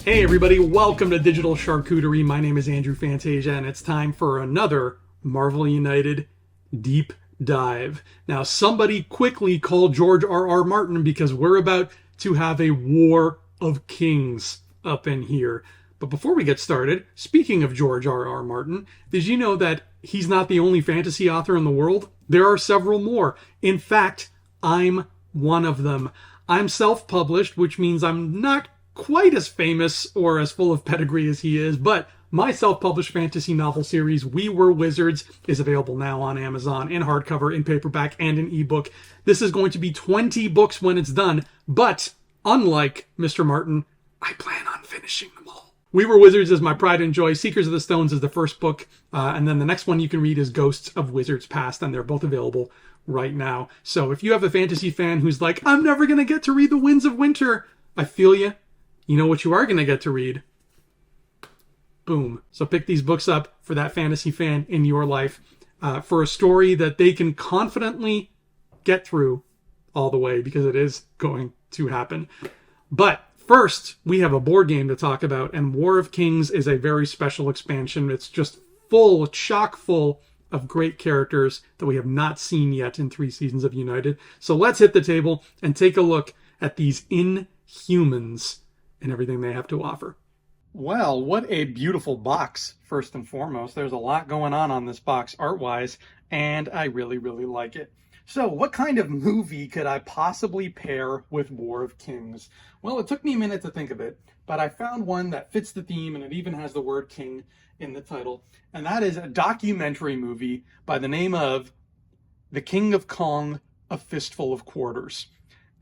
Hey everybody, welcome to Digital Charcuterie. My name is Andrew Fantasia, and it's time for another Marvel United deep dive. Now, somebody quickly call George R.R. Martin because we're about to have a war of kings up in here. But before we get started, speaking of George R.R. Martin, did you know that he's not the only fantasy author in the world? There are several more. In fact, I'm one of them. I'm self-published, which means I'm not quite as famous or as full of pedigree as he is, but my self-published fantasy novel series, We Were Wizards, is available now on Amazon in hardcover, in paperback, and in ebook. This is going to be 20 books when it's done, but unlike Mr. Martin, I plan on finishing them all. We Were Wizards is my pride and joy. Seekers of the Stones is the first book, and then the next one you can read is Ghosts of Wizards Past, and they're both available right now. So if you have a fantasy fan who's like, I'm never going to get to read The Winds of Winter, I feel you. You know what you are going to get to read? Boom. So pick these books up for that fantasy fan in your life for a story that they can confidently get through all the way, because it is going to happen. But first, we have a board game to talk about, and War of Kings is a very special expansion. It's just full, chock full of great characters that we have not seen yet in 3 seasons of United. So let's hit the table and take a look at these Inhumans and everything they have to offer. Well, what a beautiful box, first and foremost. There's a lot going on this box art-wise, and I really, really like it. So what kind of movie could I possibly pair with War of Kings? Well, it took me a minute to think of it, but I found one that fits the theme, and it even has the word king in the title, and that is a documentary movie by the name of The King of Kong, A Fistful of Quarters.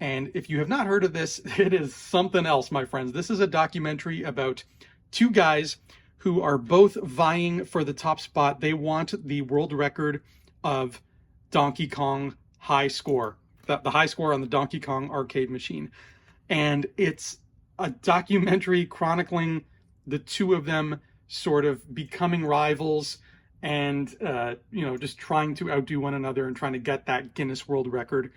And if you have not heard of this, it is something else, my friends. This is a documentary about 2 guys who are both vying for the top spot. They want the world record of Donkey Kong high score, the high score on the Donkey Kong arcade machine. And it's a documentary chronicling the 2 of them sort of becoming rivals and, just trying to outdo one another and trying to get that Guinness World Record.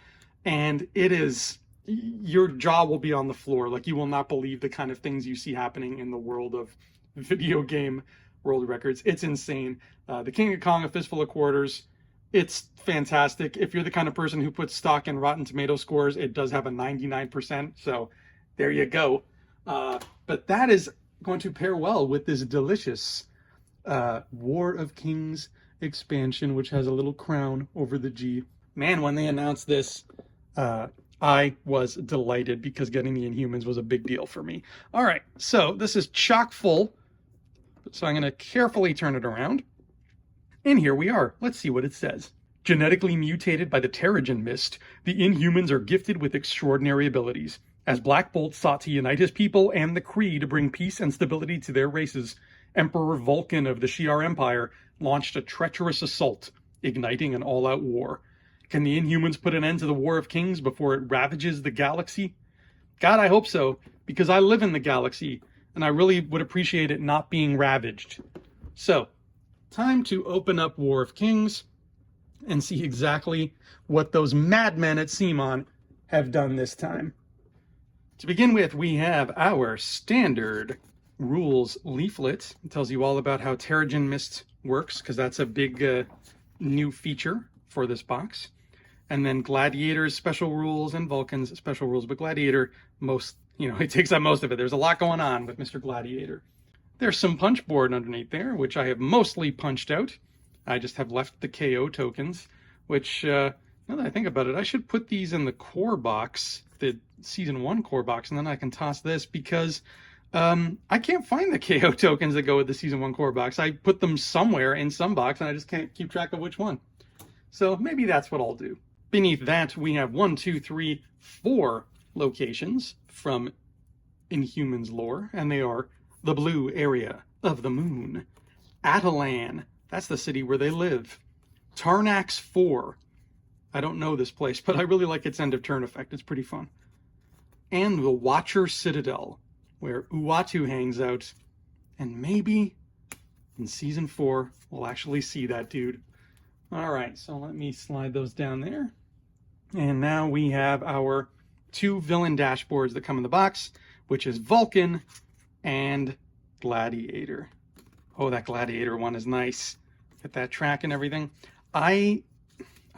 And it is, your jaw will be on the floor. Like, you will not believe the kind of things you see happening in the world of video game world records. It's insane. The King of Kong, A Fistful of Quarters, it's fantastic. If you're the kind of person who puts stock in Rotten Tomato scores, it does have a 99%. So there you go. But that is going to pair well with this delicious War of Kings expansion, which has a little crown over the G. Man, when they announced this, I was delighted because getting the Inhumans was a big deal for me. All right, so this is chock full. So I'm going to carefully turn it around. And here we are. Let's see what it says. Genetically mutated by the Terrigen Mist, the Inhumans are gifted with extraordinary abilities. As Black Bolt sought to unite his people and the Kree to bring peace and stability to their races, Emperor Vulcan of the Shi'ar Empire launched a treacherous assault, igniting an all-out war. Can the Inhumans put an end to the War of Kings before it ravages the galaxy? God, I hope so, because I live in the galaxy, and I really would appreciate it not being ravaged. So, time to open up War of Kings and see exactly what those madmen at CMON have done this time. To begin with, we have our standard rules leaflet. It tells you all about how Terrigen Mist works, because that's a big new feature for this box. And then Gladiator's special rules and Vulcan's special rules. But Gladiator, it takes up most of it. There's a lot going on with Mr. Gladiator. There's some punch board underneath there, which I have mostly punched out. I just have left the KO tokens, which, now that I think about it, I should put these in the core box, the Season 1 core box, and then I can toss this because I can't find the KO tokens that go with the Season 1 core box. I put them somewhere in some box, and I just can't keep track of which one. So maybe that's what I'll do. Beneath that, we have 4 locations from Inhumans lore, and they are the blue area of the moon, Atalan, that's the city where they live, Tarnax 4, I don't know this place, but I really like its end of turn effect, it's pretty fun, and the Watcher Citadel, where Uatu hangs out, and maybe in Season 4, we'll actually see that dude. All right, so let me slide those down there. And now we have our 2 villain dashboards that come in the box, which is Vulcan and Gladiator. Oh, that Gladiator one is nice. Get that track and everything. I'm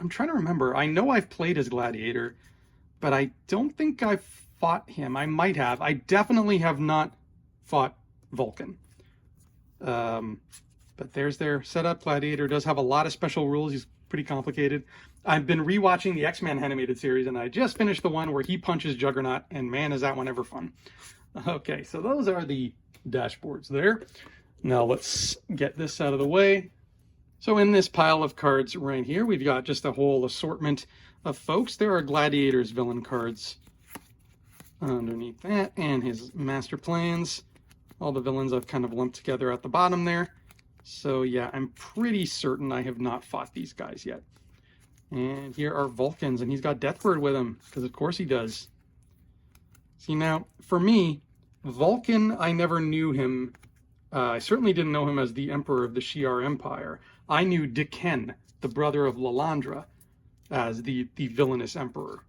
trying to remember. I know I've played as Gladiator, but I don't think I've fought him. I might have. I definitely have not fought Vulcan. But there's their setup. Gladiator does have a lot of special rules. He's pretty complicated. I've been rewatching the X-Men animated series, and I just finished the one where he punches Juggernaut, and man, is that one ever fun. Okay, so those are the dashboards there. Now let's get this out of the way. So in this pile of cards right here, we've got just a whole assortment of folks. There are Gladiator's villain cards underneath that, and his master plans. All the villains I've kind of lumped together at the bottom there. So yeah, I'm pretty certain I have not fought these guys yet. And here are Vulcans, and he's got Deathbird with him, because of course he does. See, now, for me, Vulcan, I never knew him. I certainly didn't know him as the Emperor of the Shi'ar Empire. I knew Diken, the brother of Lalandra, as the villainous emperor.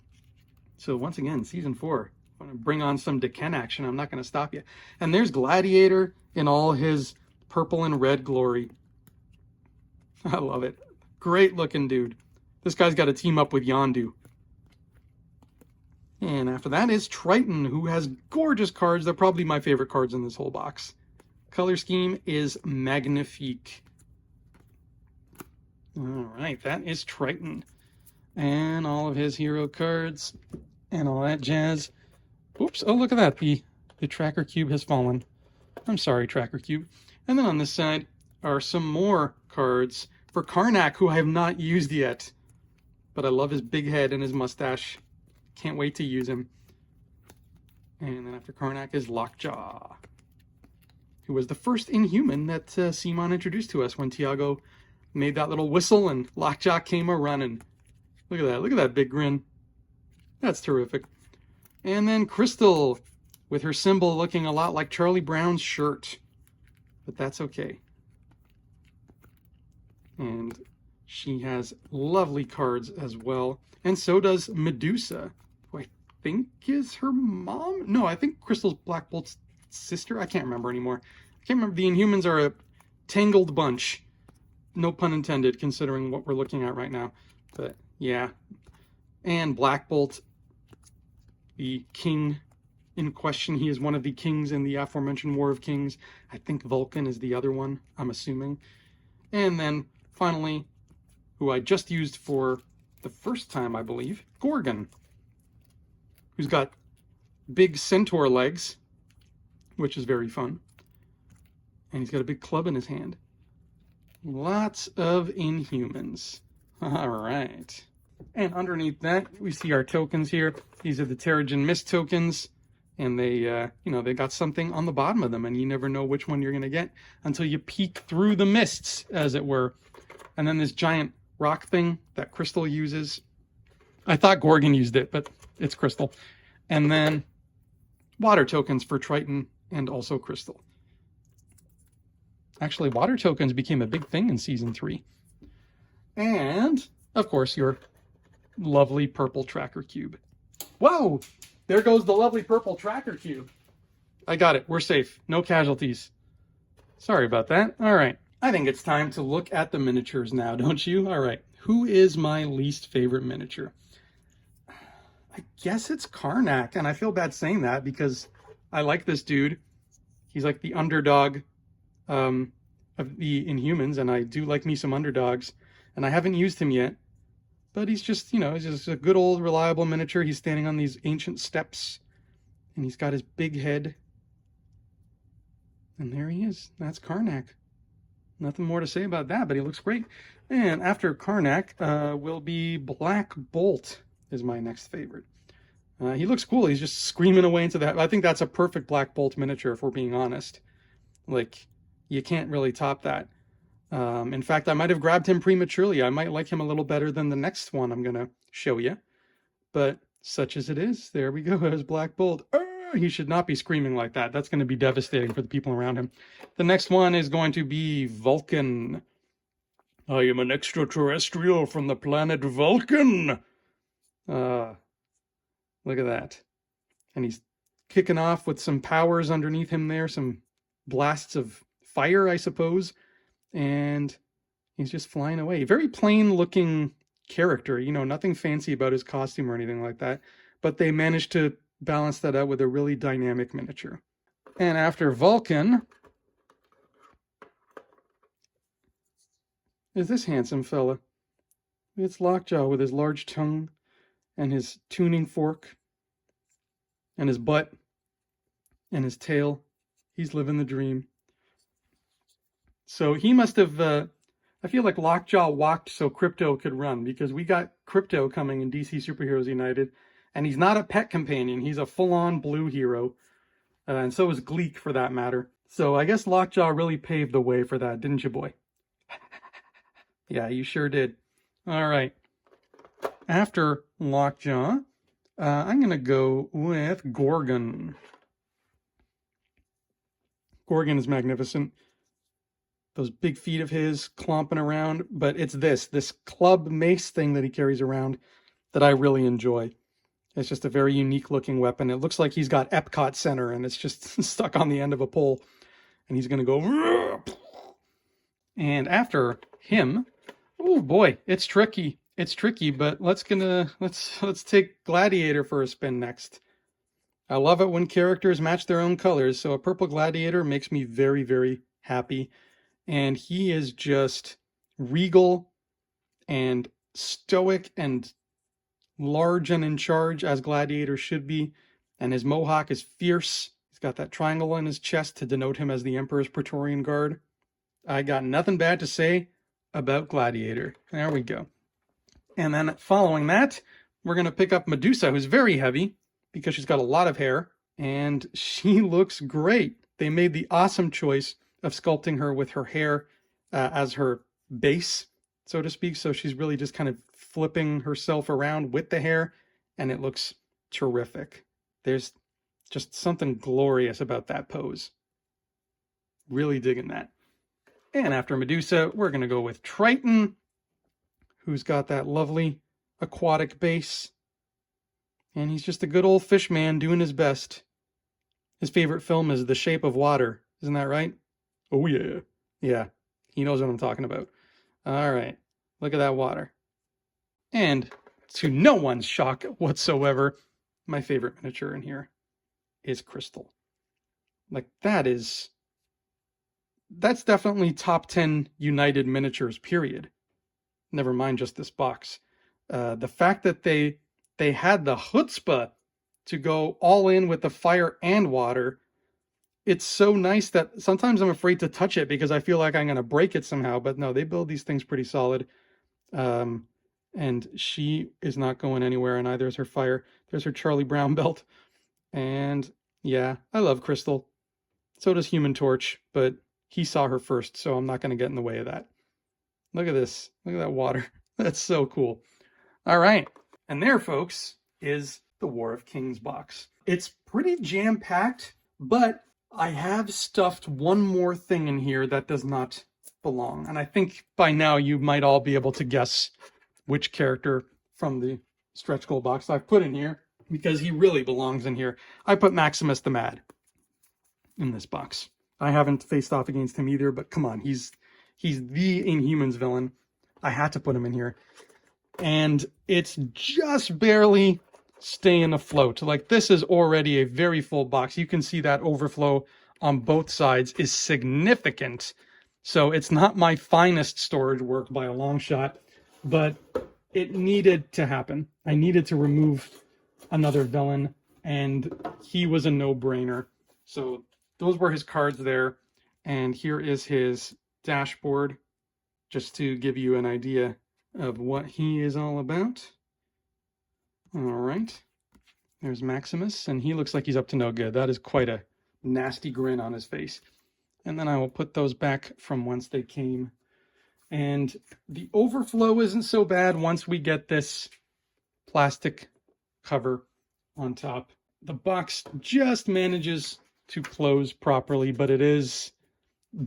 So once again, season 4. I'm going to bring on some Diken action. I'm not going to stop you. And there's Gladiator in all his purple and red glory. I love it. Great looking dude. This guy's got to team up with Yondu. And after that is Triton, who has gorgeous cards. They're probably my favorite cards in this whole box. Color scheme is magnifique. All right, that is Triton. And all of his hero cards and all that jazz. Oops, oh, look at that. The tracker cube has fallen. I'm sorry, tracker cube. And then on this side are some more cards for Karnak, who I have not used yet. But I love his big head and his mustache. Can't wait to use him. And then after Karnak is Lockjaw, who was the first Inhuman that Simon introduced to us when Tiago made that little whistle and Lockjaw came a-running. Look at that. Look at that big grin. That's terrific. And then Crystal, with her symbol looking a lot like Charlie Brown's shirt. But that's okay. And she has lovely cards as well. And so does Medusa, who I think is her mom? No, I think Crystal's Black Bolt's sister. I can't remember anymore. I can't remember. The Inhumans are a tangled bunch. No pun intended, considering what we're looking at right now. But yeah. And Black Bolt, the king in question. He is one of the kings in the aforementioned War of Kings. I think Vulcan is the other one, I'm assuming. And then finally, who I just used for the first time, I believe, Gorgon, who's got big centaur legs, which is very fun. And he's got a big club in his hand. Lots of Inhumans. All right. And underneath that, we see our tokens here. These are the Terrigen Mist tokens. And they, they got something on the bottom of them, and you never know which one you're going to get until you peek through the mists, as it were. And then this giant rock thing that Crystal uses. I thought Gorgon used it, but it's Crystal. And then water tokens for Triton and also Crystal. Actually, water tokens became a big thing in Season 3. And, of course, your lovely purple tracker cube. Whoa! There goes the lovely purple tracker cube. I got it. We're safe. No casualties. Sorry about that. All right. I think it's time to look at the miniatures now, don't you? All right. Who is my least favorite miniature? I guess it's Karnak, and I feel bad saying that because I like this dude. He's like the underdog of the Inhumans, and I do like me some underdogs, and I haven't used him yet. But he's just, he's just a good old reliable miniature. He's standing on these ancient steps, and he's got his big head. And there he is. That's Karnak. Nothing more to say about that, but he looks great. And after Karnak will be Black Bolt is my next favorite. He looks cool. He's just screaming away into that. I think that's a perfect Black Bolt miniature, if we're being honest. Like, you can't really top that. In fact, I might have grabbed him prematurely. I might like him a little better than the next one I'm going to show you. But such as it is, there we go. There's Black Bolt. He should not be screaming like that. That's going to be devastating for the people around him. The next one is going to be Vulcan. I am an extraterrestrial from the planet Vulcan. Look at that. And he's kicking off with some powers underneath him there, some blasts of fire, I suppose. And he's just flying away. Very plain looking character, you know, nothing fancy about his costume or anything like that. But they managed to balance that out with a really dynamic miniature. And after Vulcan is this handsome fella. It's Lockjaw with his large tongue and his tuning fork and his butt and his tail. He's living the dream. So he must have, I feel like Lockjaw walked so Crypto could run, because we got Crypto coming in DC Superheroes United, and he's not a pet companion. He's a full-on blue hero, and so is Gleek for that matter. So I guess Lockjaw really paved the way for that, didn't you, boy? Yeah, you sure did. All right. After Lockjaw, I'm going to go with Gorgon. Gorgon is magnificent. Those big feet of his clomping around, but it's this club mace thing that he carries around that I really enjoy. It's just a very unique looking weapon. It looks like he's got Epcot Center and it's just stuck on the end of a pole. And he's going to go... And after him, oh boy, it's tricky. It's tricky, but let's take Gladiator for a spin next. I love it when characters match their own colors, so a purple Gladiator makes me very, very happy. And he is just regal and stoic and large and in charge, as Gladiator should be. And his mohawk is fierce. He's got that triangle in his chest to denote him as the Emperor's Praetorian Guard. I got nothing bad to say about Gladiator. There we go. And then following that, we're going to pick up Medusa, who's very heavy because she's got a lot of hair, and she looks great. They made the awesome choice of sculpting her with her hair as her base, so to speak. So she's really just kind of flipping herself around with the hair, and it looks terrific. There's just something glorious about that pose. Really digging that. And after Medusa, we're going to go with Triton, who's got that lovely aquatic base. And he's just a good old fish man doing his best. His favorite film is The Shape of Water. Isn't that right? Oh, yeah. Yeah, he knows what I'm talking about. All right, look at that water. And to no one's shock whatsoever, my favorite miniature in here is Crystal. Like, that's definitely top 10 United miniatures, period. Never mind just this box. The fact that they had the chutzpah to go all in with the fire and water, it's so nice that sometimes I'm afraid to touch it because I feel like I'm going to break it somehow. But no, they build these things pretty solid. And she is not going anywhere, and either is her fire. There's her Charlie Brown belt. And yeah, I love Crystal. So does Human Torch, but he saw her first, so I'm not going to get in the way of that. Look at this. Look at that water. That's so cool. All right. And there, folks, is the War of Kings box. It's pretty jam-packed, but I have stuffed one more thing in here that does not belong. And I think by now you might all be able to guess which character from the stretch goal box I've put in here, because he really belongs in here. I put Maximus the Mad in this box. I haven't faced off against him either, but come on, he's the Inhumans villain. I had to put him in here. And it's just barely staying afloat. Like, this is already a very full box. You can see that overflow on both sides is significant. So it's not my finest storage work by a long shot, but it needed to happen. I needed to remove another villain, and he was a no-brainer. So those were his cards there. And here is his dashboard, just to give you an idea of what he is all about. All right. There's Maximus, and he looks like he's up to no good. That is quite a nasty grin on his face. And then I will put those back from whence they came. And the overflow isn't so bad once we get this plastic cover on top. The box just manages to close properly, but it is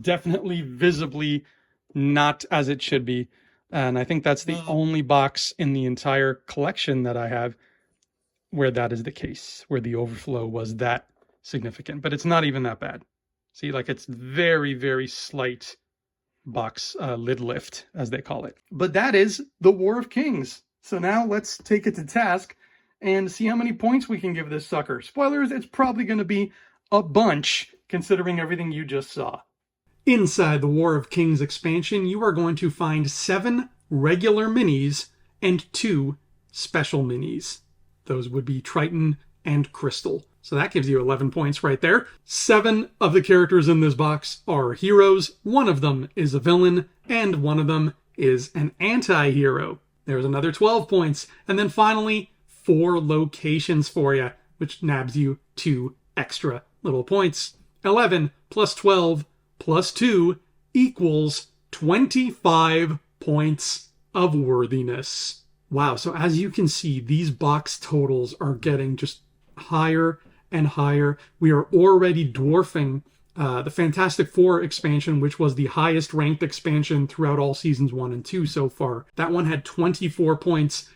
definitely visibly not as it should be. And I think that's the only box in the entire collection that I have where that is the case, where the overflow was that significant, but it's not even that bad. See, like it's very, very slight box lid lift, as they call it. But that is the War of Kings. So now let's take it to task and see how many points we can give this sucker. Spoilers, it's probably going to be a bunch, considering everything you just saw. Inside the War of Kings expansion, you are going to find 7 regular minis and 2 special minis. Those would be Triton and Crystal. So that gives you 11 points right there. 7 of the characters in this box are heroes. 1 of them is a villain, and 1 of them is an anti-hero. There's another 12 points. And then finally, 4 locations for you, which nabs you 2 extra little points. 11 plus 12 plus 2 equals 25 points of worthiness. Wow, so as you can see, these box totals are getting just higher and higher. We are already dwarfing the Fantastic Four expansion, which was the highest ranked expansion throughout all seasons 1 and 2 so far. That one had 24 points,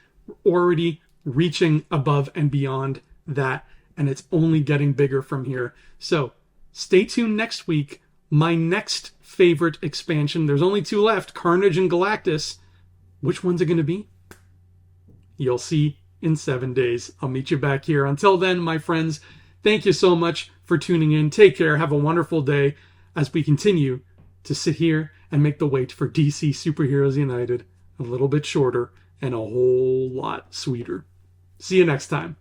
already reaching above and beyond that, and it's only getting bigger from here. So stay tuned next week. My next favorite expansion, there's only 2 left, Carnage and Galactus. Which one's it going to be? You'll see in 7 days. I'll meet you back here. Until then, my friends, thank you so much for tuning in. Take care. Have a wonderful day as we continue to sit here and make the wait for DC Superheroes United a little bit shorter and a whole lot sweeter. See you next time.